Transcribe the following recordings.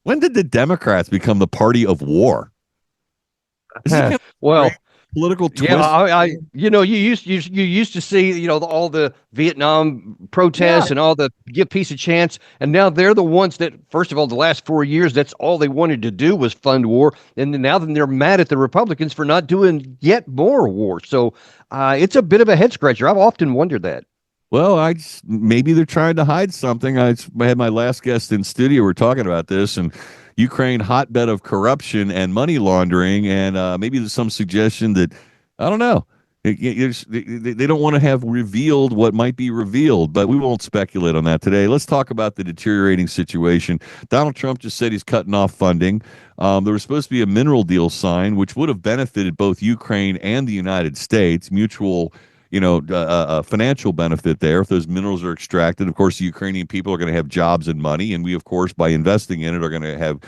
When did the Democrats become the party of war? This is kind of a strange Well, political yeah, twist. you used to see, all the Vietnam Yeah. protests and all the give peace a chance, and now they're the ones that, first of all, the last 4 years, that's all they wanted to do was fund war, and then now then they're mad at the Republicans for not doing yet more war. So it's a bit of a head scratcher. I've often wondered that. Well, maybe they're trying to hide something. I had my last guest in studio. We're talking about this, and Ukraine hotbed of corruption and money laundering, and maybe there's some suggestion that I don't know. They don't want to have revealed what might be revealed, but we won't speculate on that today. Let's talk about the deteriorating situation. Donald Trump just said he's cutting off funding. There was supposed to be a mineral deal signed, which would have benefited both Ukraine and the United States, mutual financial benefit there if those minerals are extracted. Of course, the Ukrainian people are going to have jobs and money, and we, of course, by investing in it, are going to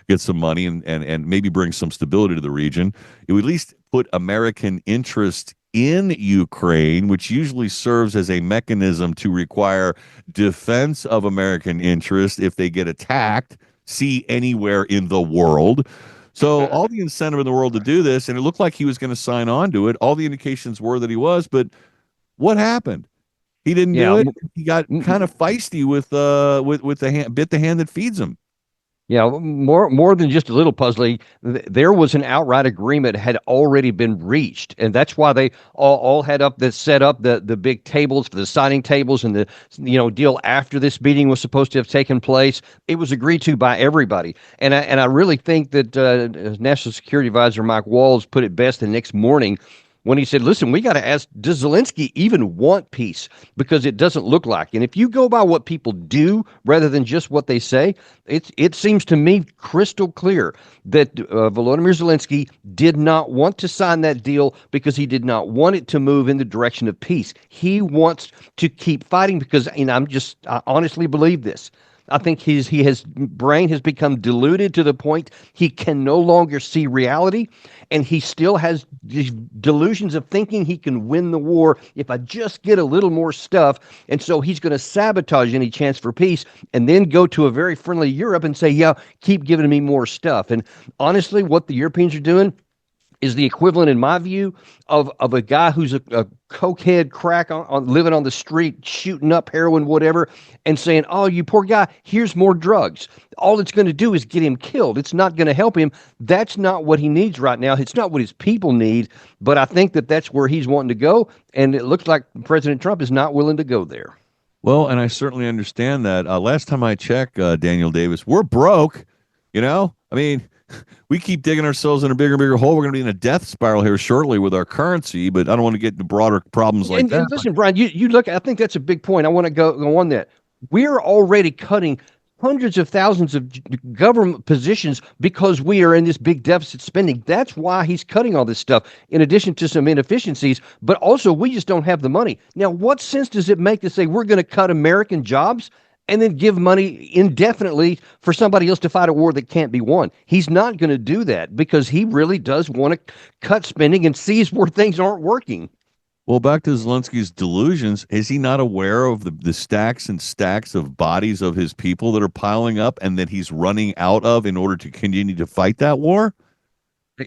get some money and maybe bring some stability to the region. It would at least put American interest in Ukraine, which usually serves as a mechanism to require defense of American interest if they get attacked, see anywhere in the world. So all the incentive in the world to do this, and it looked like he was going to sign on to it. All the indications were that he was, but what happened? He didn't do Yeah, it. He got kind of feisty with the hand, bit the hand that feeds him. yeah, more than just a little puzzling. There was an outright agreement had already been reached, and that's why they all had up that set up the big tables for the signing tables and the deal after this meeting was supposed to have taken place. It was agreed to by everybody, and I really think that National Security Advisor Mike Walls put it best the next morning when he said, listen, we got to ask, does Zelensky even want peace? Because it doesn't look like. And if you go by what people do rather than just what they say, it seems to me crystal clear that Volodymyr Zelensky did not want to sign that deal because he did not want it to move in the direction of peace. He wants to keep fighting because, and I honestly believe this. I think his brain has become diluted to the point he can no longer see reality, and he still has these delusions of thinking he can win the war if I just get a little more stuff. And so he's going to sabotage any chance for peace, and then go to a very friendly Europe and say, "Yeah, keep giving me more stuff." And honestly, what the Europeans are doing is the equivalent, in my view, of a guy who's a cokehead crack on living on the street, shooting up heroin, whatever, and saying, "Oh, you poor guy, here's more drugs." All it's going to do is get him killed. It's not going to help him. That's not what he needs right now. It's not what his people need. But I think that that's where he's wanting to go, and it looks like President Trump is not willing to go there. Well, and I certainly understand that. Last time I checked, Daniel Davis, we're broke. I mean, we keep digging ourselves in a bigger and bigger hole. We're going to be in a death spiral here shortly with our currency, but I don't want to get into broader problems like that. And listen, Brian, you look. I think that's a big point. I want to go on that. We're already cutting hundreds of thousands of government positions because we are in this big deficit spending. That's why he's cutting all this stuff, in addition to some inefficiencies. But also, we just don't have the money. Now, what sense does it make to say we're going to cut American jobs and then give money indefinitely for somebody else to fight a war that can't be won? He's not going to do that because he really does want to cut spending and sees where things aren't working. Well, back to Zelensky's delusions, is he not aware of the stacks and stacks of bodies of his people that are piling up and that he's running out of in order to continue to fight that war?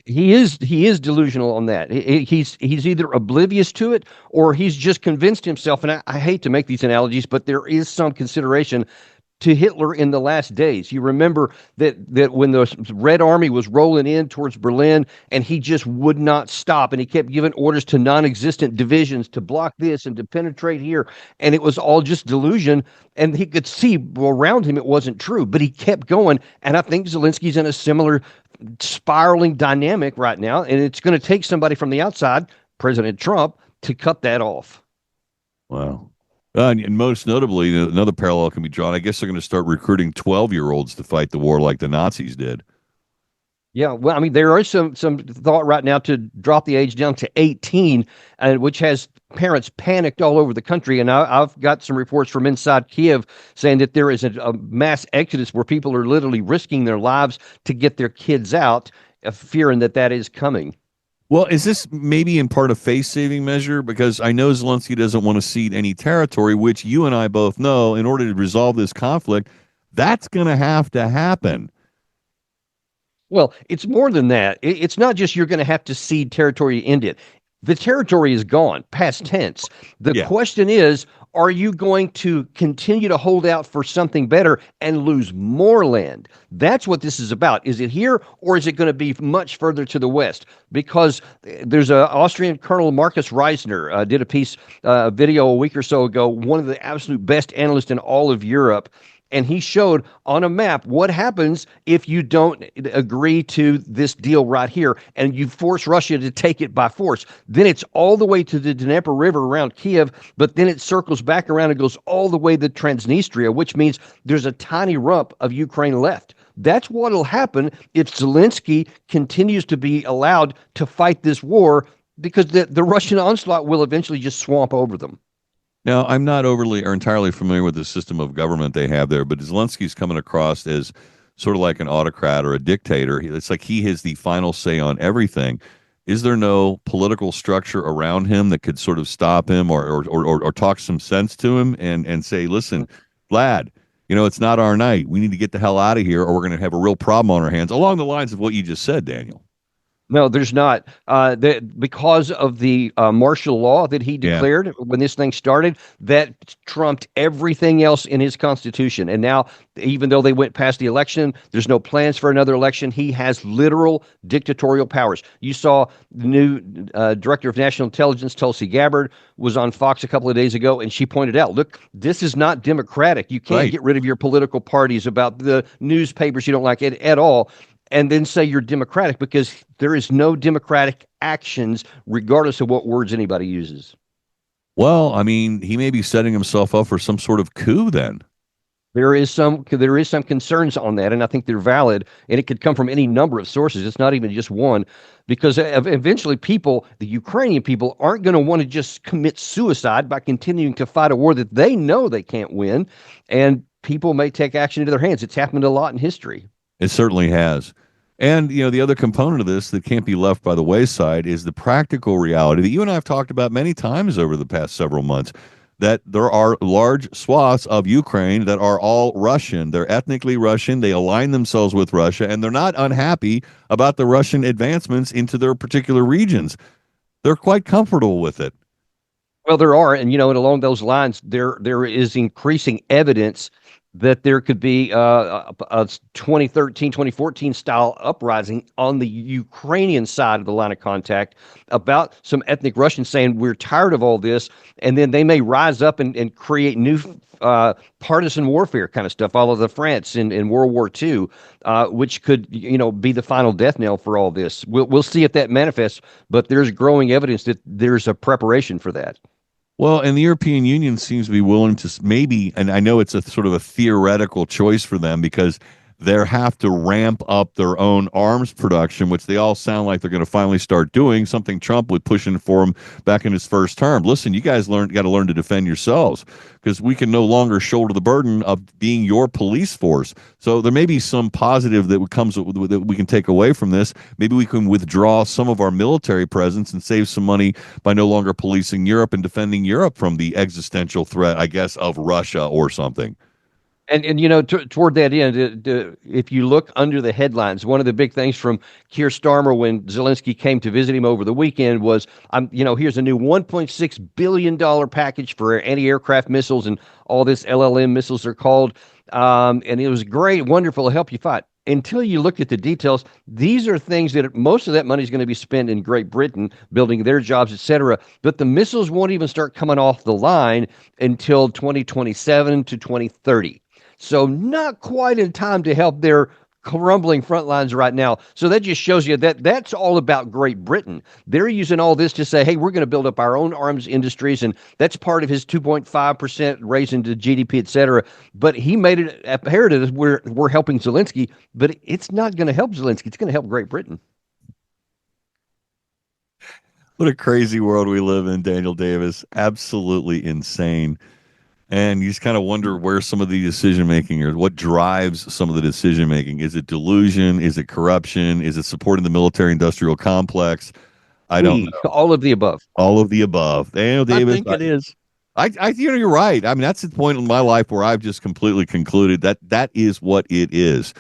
He is delusional on that. He's either oblivious to it or he's just convinced himself. And I hate to make these analogies, but there is some consideration to Hitler in the last days. You remember that when the Red Army was rolling in towards Berlin, and he just would not stop, and he kept giving orders to non-existent divisions to block this and to penetrate here, and it was all just delusion. And he could see around him it wasn't true, but he kept going. And I think Zelensky's in a similar spiraling dynamic right now, and it's going to take somebody from the outside, President Trump, to cut that off. Wow. And most notably, another parallel can be drawn. I guess they're going to start recruiting 12-year-olds to fight the war like the Nazis did. Yeah, well, I mean, there is some thought right now to drop the age down to 18, which has parents panicked all over the country. And I've got some reports from inside Kiev saying that there is a mass exodus where people are literally risking their lives to get their kids out, fearing that is coming. Well, is this maybe in part a face-saving measure? Because I know Zelensky doesn't want to cede any territory, which you and I both know, in order to resolve this conflict, that's going to have to happen. Well, it's more than that. It's not just you're going to have to cede territory to end it. The territory is gone, past tense. The Yeah. question is, are you going to continue to hold out for something better and lose more land? That's what this is about. Is it here or is it going to be much further to the west? Because there's a Austrian Colonel Marcus Reisner did a piece, video a week or so ago, one of the absolute best analysts in all of Europe, and he showed on a map what happens if you don't agree to this deal right here and you force Russia to take it by force. Then it's all the way to the Dnieper River around Kiev, but then it circles back around and goes all the way to Transnistria, which means there's a tiny rump of Ukraine left. That's what'll happen if Zelensky continues to be allowed to fight this war, because the Russian onslaught will eventually just swamp over them. Now, I'm not overly or entirely familiar with the system of government they have there, but Zelensky's coming across as sort of like an autocrat or a dictator. It's like he has the final say on everything. Is there no political structure around him that could sort of stop him or talk some sense to him and say, listen, lad, it's not our night. We need to get the hell out of here or we're going to have a real problem on our hands, along the lines of what you just said, Daniel. No, there's not. Because of the martial law that he Yeah. declared when this thing started, that trumped everything else in his constitution. And now, even though they went past the election, there's no plans for another election. He has literal dictatorial powers. You saw the new director of national intelligence, Tulsi Gabbard, was on Fox a couple of days ago, and she pointed out, look, this is not democratic. You can't Right. get rid of your political parties about the newspapers you don't like it at all and then say you're democratic, because there is no democratic actions regardless of what words anybody uses. Well, I mean, he may be setting himself up for some sort of coup then. There is some concerns on that, and I think they're valid, and it could come from any number of sources. It's not even just one, because eventually the Ukrainian people, aren't going to want to just commit suicide by continuing to fight a war that they know they can't win, and people may take action into their hands. It's happened a lot in history. It certainly has. And, the other component of this that can't be left by the wayside is the practical reality that you and I have talked about many times over the past several months, that there are large swaths of Ukraine that are all Russian. They're ethnically Russian. They align themselves with Russia, and they're not unhappy about the Russian advancements into their particular regions. They're quite comfortable with it. Well, there are, and along those lines, there is increasing evidence that there could be a 2013, 2014 style uprising on the Ukrainian side of the line of contact, about some ethnic Russians saying we're tired of all this, and then they may rise up and create new partisan warfare kind of stuff, all of the France in World War II, which could be the final death knell for all this. We'll see if that manifests, but there's growing evidence that there's a preparation for that. Well, and the European Union seems to be willing to maybe, and I know it's a sort of a theoretical choice for them because they have to ramp up their own arms production, which they all sound like they're going to finally start doing, something Trump was pushing for them back in his first term. Listen, you guys got to learn to defend yourselves because we can no longer shoulder the burden of being your police force. So there may be some positive that that we can take away from this. Maybe we can withdraw some of our military presence and save some money by no longer policing Europe and defending Europe from the existential threat, I guess, of Russia or something. And toward that end, if you look under the headlines, one of the big things from Keir Starmer when Zelensky came to visit him over the weekend was, here's a new $1.6 billion package for anti-aircraft missiles, and all this LLM missiles are called. And it was great, wonderful to help you fight. Until you look at the details, these are things that most of that money is going to be spent in Great Britain, building their jobs, et cetera. But the missiles won't even start coming off the line until 2027 to 2030. So not quite in time to help their crumbling front lines right now. So that just shows you that that's all about Great Britain. They're using all this to say, hey, we're going to build up our own arms industries, and that's part of his 2.5% raise into GDP, et cetera. But he made it imperative that we're helping Zelensky, but it's not going to help Zelensky. It's going to help Great Britain. What a crazy world we live in, Daniel Davis. Absolutely insane. And you just kind of wonder where some of the decision making or what drives some of the decision making. Is it delusion? Is it corruption? Is it supporting the military industrial complex? I don't know. All of the above. All of the above. Daniel Davis. I think it is. You're right. I mean, that's the point in my life where I've just completely concluded that that is what it is.